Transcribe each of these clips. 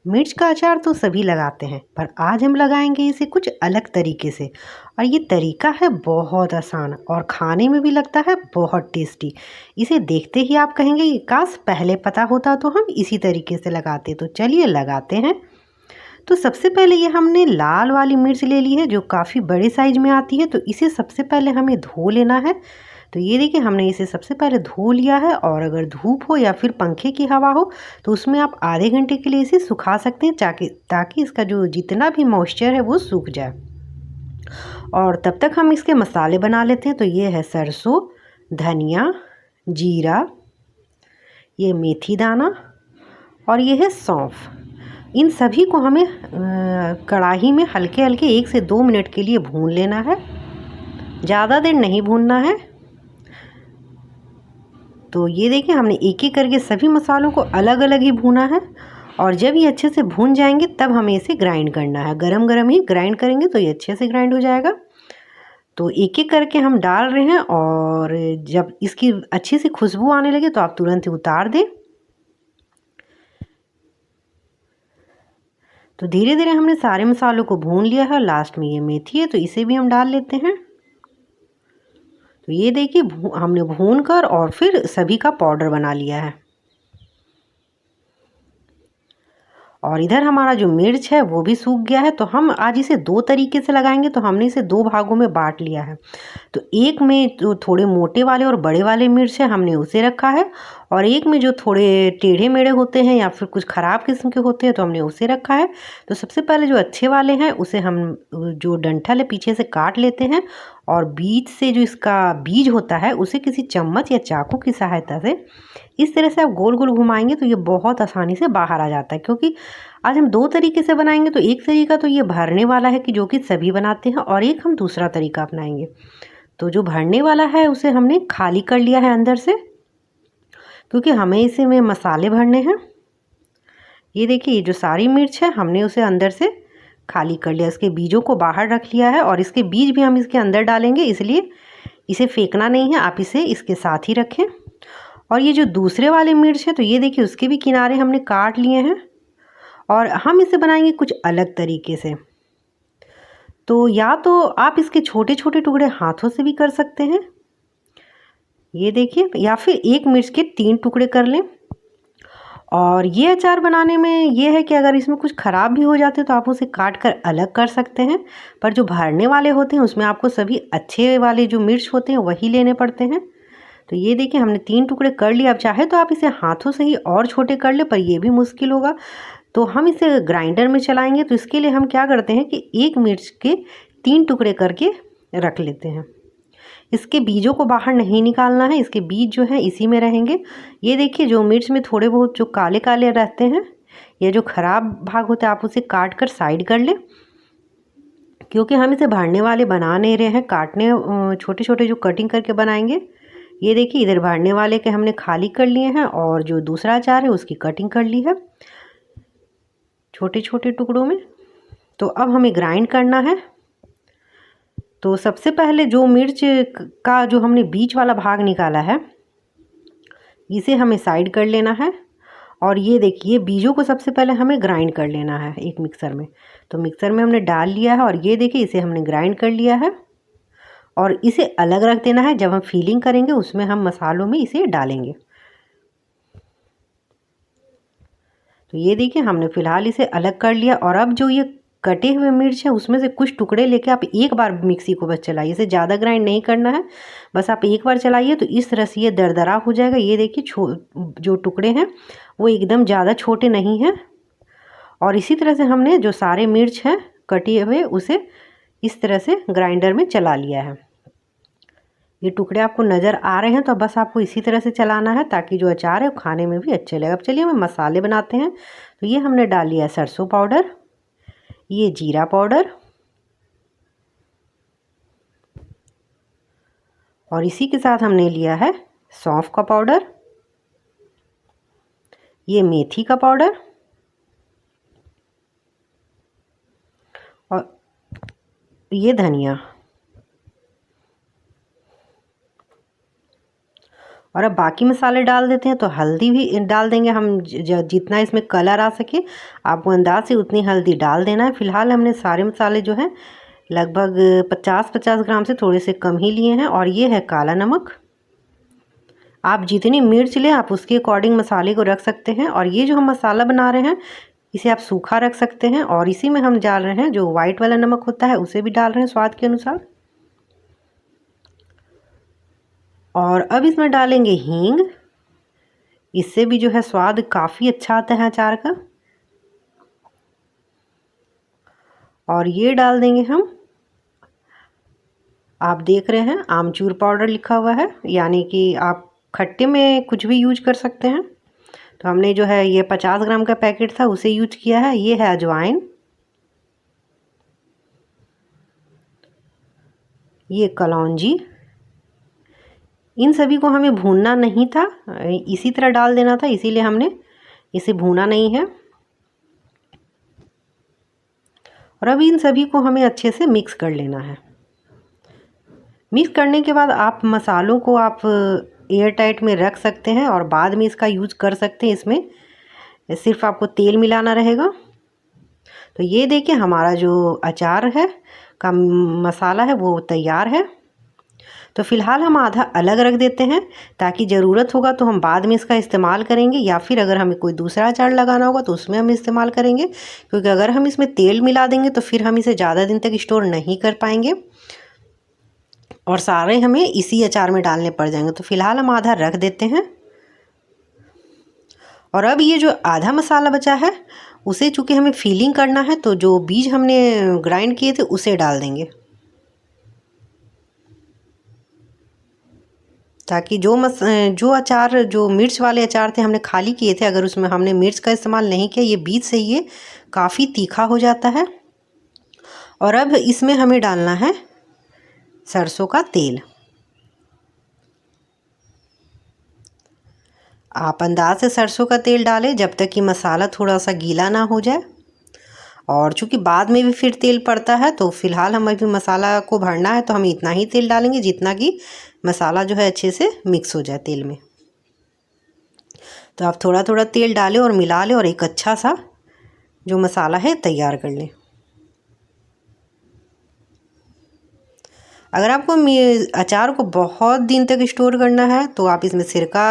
मिर्च का अचार तो सभी लगाते हैं, पर आज हम लगाएंगे इसे कुछ अलग तरीके से। और ये तरीका है बहुत आसान और खाने में भी लगता है बहुत टेस्टी। इसे देखते ही आप कहेंगे कि काश पहले पता होता तो हम इसी तरीके से लगाते। तो चलिए लगाते हैं। तो सबसे पहले ये हमने लाल वाली मिर्च ले ली है जो काफ़ी बड़े साइज में आती है। तो इसे सबसे पहले हमें धो लेना है। तो ये देखिए हमने इसे सबसे पहले धो लिया है। और अगर धूप हो या फिर पंखे की हवा हो तो उसमें आप आधे घंटे के लिए इसे सुखा सकते हैं ताकि इसका जो जितना भी मॉइस्चर है वो सूख जाए। और तब तक हम इसके मसाले बना लेते हैं। तो ये है सरसों, धनिया, जीरा, ये मेथी दाना और ये है सौंफ। इन सभी को हमें कढ़ाई में हल्के हल्के 1 से 2 मिनट के लिए भून लेना है। ज़्यादा देर नहीं भूनना है। तो ये देखिए हमने एक एक करके सभी मसालों को अलग अलग ही भूना है। और जब ये अच्छे से भून जाएंगे तब हमें इसे ग्राइंड करना है। गरम गरम ही ग्राइंड करेंगे तो ये अच्छे से ग्राइंड हो जाएगा। तो एक एक करके हम डाल रहे हैं। और जब इसकी अच्छी सी खुशबू आने लगे तो आप तुरंत ही उतार दें। तो धीरे धीरे हमने सारे मसालों को भून लिया है। लास्ट में ये मेथी है तो इसे भी हम डाल लेते हैं। तो ये देखिए हमने भून कर और फिर सभी का पाउडर बना लिया है। और इधर हमारा जो मिर्च है वो भी सूख गया है। तो हम आज इसे 2 तरीके से लगाएंगे। तो हमने इसे 2 भागों में बांट लिया है। तो एक में जो थोड़े मोटे वाले और बड़े वाले मिर्च है हमने उसे रखा है। और एक में जो थोड़े टेढ़े मेढ़े होते हैं या फिर कुछ ख़राब किस्म के होते हैं तो हमने उसे रखा है। तो सबसे पहले जो अच्छे वाले हैं उसे हम जो डंठल है पीछे से काट लेते हैं। और बीच से जो इसका बीज होता है उसे किसी चम्मच या चाकू की सहायता से इस तरह से आप गोल गोल घुमाएंगे तो ये बहुत आसानी से बाहर आ जाता है। क्योंकि आज हम 2 तरीके से बनाएंगे। तो एक तरीका तो ये भरने वाला है कि जो कि सभी बनाते हैं, और एक हम दूसरा तरीका अपनाएंगे। तो जो भरने वाला है उसे हमने खाली कर लिया है अंदर से, क्योंकि हमें इसे में मसाले भरने हैं। ये देखिए ये जो सारी मिर्च है हमने उसे अंदर से खाली कर लिया। इसके बीजों को बाहर रख लिया है और इसके बीज भी हम इसके अंदर डालेंगे, इसलिए इसे फेंकना नहीं है, आप इसे इसके साथ ही रखें। और ये जो दूसरे वाले मिर्च है तो ये देखिए उसके भी किनारे हमने काट लिए हैं। और हम इसे बनाएंगे कुछ अलग तरीके से। तो या तो आप इसके छोटे छोटे टुकड़े हाथों से भी कर सकते हैं, ये देखिए, या फिर एक मिर्च के 3 टुकड़े कर लें। और ये अचार बनाने में ये है कि अगर इसमें कुछ ख़राब भी हो जाते तो आप उसे काट कर अलग कर सकते हैं। पर जो भरने वाले होते हैं उसमें आपको सभी अच्छे वाले जो मिर्च होते हैं वही लेने पड़ते हैं। तो ये देखिए हमने 3 टुकड़े कर लिए। अब चाहे तो आप इसे हाथों से ही और छोटे कर ले, पर ये भी मुश्किल होगा। तो हम इसे ग्राइंडर में चलाएंगे। तो इसके लिए हम क्या करते हैं कि एक मिर्च के 3 टुकड़े करके रख लेते हैं। इसके बीजों को बाहर नहीं निकालना है, इसके बीज जो हैं इसी में रहेंगे। ये देखिए जो मिर्च में थोड़े बहुत जो काले काले रहते हैं या जो ख़राब भाग होते हैं आप उसे काट कर साइड कर लें, क्योंकि हम इसे भरने वाले बना नहीं रहे हैं, काटने छोटे छोटे जो कटिंग करके बनाएंगे। ये देखिए इधर भरने वाले के हमने खाली कर लिए हैं और जो दूसरा अचार है उसकी कटिंग कर ली है छोटे छोटे टुकड़ों में। तो अब हमें ग्राइंड करना है। तो सबसे पहले जो मिर्च का जो हमने बीच वाला भाग निकाला है इसे हमें साइड कर लेना है। और ये देखिए बीजों को सबसे पहले हमें ग्राइंड कर लेना है एक मिक्सर में। तो मिक्सर में हमने डाल लिया है और ये देखिए इसे हमने ग्राइंड कर लिया है। और इसे अलग रख देना है, जब हम फीलिंग करेंगे उसमें हम मसालों में इसे डालेंगे। तो ये देखिए हमने फ़िलहाल इसे अलग कर लिया। और अब जो ये कटे हुए मिर्च है उसमें से कुछ टुकड़े लेके आप एक बार मिक्सी को बस चलाइए, इसे ज़्यादा ग्राइंड नहीं करना है, बस आप एक बार चलाइए तो इस तरह से ये दरदरा हो जाएगा। ये देखिए जो टुकड़े हैं वो एकदम ज़्यादा छोटे नहीं हैं। और इसी तरह से हमने जो सारे मिर्च हैं कटे हुए उसे इस तरह से ग्राइंडर में चला लिया है। ये टुकड़े आपको नज़र आ रहे हैं तो बस आपको इसी तरह से चलाना है ताकि जो अचार है वो खाने में भी अच्छे लगे। अब चलिए हम मसाले बनाते हैं। तो ये हमने डाल लिया सरसों पाउडर, ये जीरा पाउडर, और इसी के साथ हमने लिया है सौंफ का पाउडर, ये मेथी का पाउडर, और ये धनिया। और अब बाकी मसाले डाल देते हैं। तो हल्दी भी डाल देंगे हम, जितना इसमें कलर आ सके आपको अंदाज से उतनी हल्दी डाल देना है। फ़िलहाल हमने सारे मसाले जो हैं लगभग 50-50 ग्राम से थोड़े से कम ही लिए हैं। और ये है काला नमक। आप जितनी मिर्च लें आप उसके अकॉर्डिंग मसाले को रख सकते हैं। और ये जो हम मसाला बना रहे हैं इसे आप सूखा रख सकते हैं। और इसी में हम डाल रहे हैं जो वाइट वाला नमक होता है, उसे भी डाल रहे हैं स्वाद के अनुसार। और अब इसमें डालेंगे हींग। इससे भी जो है स्वाद काफ़ी अच्छा आता है अचार का। और ये डाल देंगे हम, आप देख रहे हैं आमचूर पाउडर लिखा हुआ है, यानी कि आप खट्टे में कुछ भी यूज कर सकते हैं। तो हमने जो है ये 50 ग्राम का पैकेट था उसे यूज किया है। ये है अजवाइन, ये कलौंजी। इन सभी को हमें भूनना नहीं था, इसी तरह डाल देना था, इसीलिए हमने इसे भूना नहीं है। और अब इन सभी को हमें अच्छे से मिक्स कर लेना है। मिक्स करने के बाद आप मसालों को आप एयर टाइट में रख सकते हैं और बाद में इसका यूज़ कर सकते हैं। इसमें सिर्फ आपको तेल मिलाना रहेगा। तो ये देखिए हमारा जो अचार है का मसाला है वो तैयार है। तो फ़िलहाल हम आधा अलग रख देते हैं ताकि ज़रूरत होगा तो हम बाद में इसका इस्तेमाल करेंगे, या फिर अगर हमें कोई दूसरा अचार लगाना होगा तो उसमें हम इस्तेमाल करेंगे। क्योंकि अगर हम इसमें तेल मिला देंगे तो फिर हम इसे ज़्यादा दिन तक स्टोर नहीं कर पाएंगे और सारे हमें इसी अचार में डालने पड़ जाएंगे। तो फ़िलहाल हम आधा रख देते हैं। और अब ये जो आधा मसाला बचा है उसे चूँकि हमें फीलिंग करना है, तो जो बीज हमने ग्राइंड किए थे उसे डाल देंगे, ताकि जो अचार जो मिर्च वाले अचार थे हमने खाली किए थे, अगर उसमें हमने मिर्च का इस्तेमाल नहीं किया, ये बीज से ये काफ़ी तीखा हो जाता है। और अब इसमें हमें डालना है सरसों का तेल। आप अंदाज से सरसों का तेल डालें जब तक कि मसाला थोड़ा सा गीला ना हो जाए। और चूँकि बाद में भी फिर तेल पड़ता है, तो फ़िलहाल हम अभी मसाला को भरना है तो हम इतना ही तेल डालेंगे जितना कि मसाला जो है अच्छे से मिक्स हो जाए तेल में। तो आप थोड़ा थोड़ा तेल डालें और मिला लें और एक अच्छा सा जो मसाला है तैयार कर लें। अगर आपको अचार को बहुत दिन तक स्टोर करना है तो आप इसमें सिरका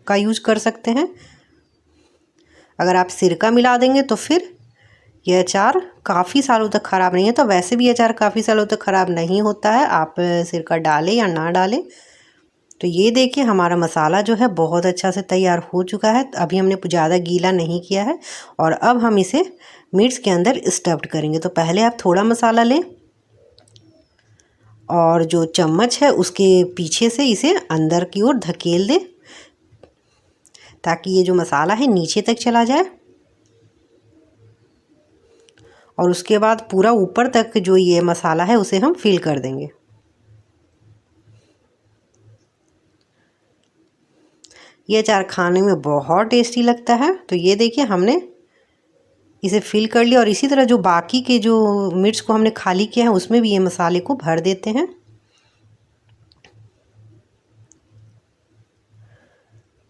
का यूज़ कर सकते हैं। अगर आप सिरका मिला देंगे तो फिर ये अचार काफ़ी सालों तक ख़राब नहीं है। तो वैसे भी अचार काफ़ी सालों तक ख़राब नहीं होता है, आप सिरका डालें या ना डालें। तो ये देखिए हमारा मसाला जो है बहुत अच्छा से तैयार हो चुका है। अभी हमने ज़्यादा गीला नहीं किया है। और अब हम इसे मिर्च के अंदर स्टफ्ड करेंगे। तो पहले आप थोड़ा मसाला लें और जो चम्मच है उसके पीछे से इसे अंदर की ओर धकेल दें ताकि ये जो मसाला है नीचे तक चला जाए। और उसके बाद पूरा ऊपर तक जो ये मसाला है उसे हम फिल कर देंगे। ये अचार खाने में बहुत टेस्टी लगता है। तो ये देखिए हमने इसे फिल कर लिया। और इसी तरह जो बाकी के जो मिर्च को हमने खाली किया है उसमें भी ये मसाले को भर देते हैं।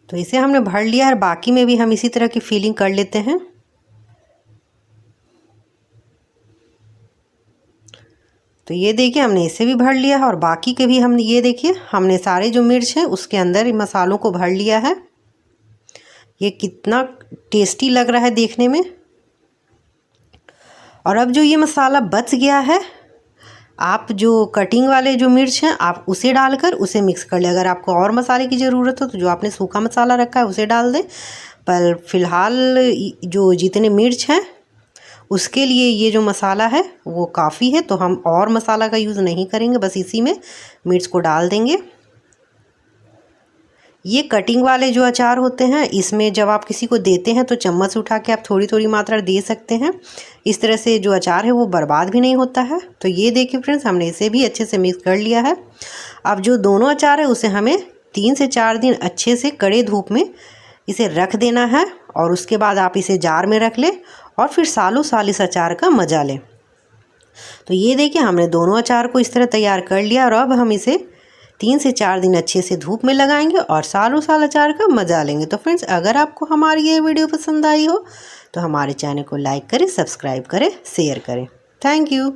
तो इसे हमने भर लिया है, बाकी में भी हम इसी तरह की फिलिंग कर लेते हैं। तो ये देखिए हमने इसे भी भर लिया है और बाकी के भी हमने ये देखिए हमने सारे जो मिर्च हैं उसके अंदर मसालों को भर लिया है। ये कितना टेस्टी लग रहा है देखने में। और अब जो ये मसाला बच गया है, आप जो कटिंग वाले जो मिर्च हैं आप उसे डालकर उसे मिक्स कर लें। अगर आपको और मसाले की ज़रूरत हो तो जो आपने सूखा मसाला रखा है उसे डाल दें। पर फ़िलहाल जो जितने मिर्च हैं उसके लिए ये जो मसाला है वो काफ़ी है, तो हम और मसाला का यूज़ नहीं करेंगे, बस इसी में मिर्च को डाल देंगे। ये कटिंग वाले जो अचार होते हैं इसमें जब आप किसी को देते हैं तो चम्मच उठा के आप थोड़ी थोड़ी मात्रा दे सकते हैं। इस तरह से जो अचार है वो बर्बाद भी नहीं होता है। तो ये देखिए फ्रेंड्स हमने इसे भी अच्छे से मिक्स कर लिया है। अब जो दोनों अचार है उसे हमें 3 से 4 दिन अच्छे से कड़े धूप में इसे रख देना है। और उसके बाद आप इसे जार में रख लें और फिर सालों साल इस अचार का मज़ा लें। तो ये देखिए हमने दोनों अचार को इस तरह तैयार कर लिया और अब हम इसे 3 से 4 दिन अच्छे से धूप में लगाएंगे और सालों साल अचार का मज़ा लेंगे। तो फ्रेंड्स, अगर आपको हमारी ये वीडियो पसंद आई हो तो हमारे चैनल को लाइक करें, सब्सक्राइब करें, शेयर करें। Thank you.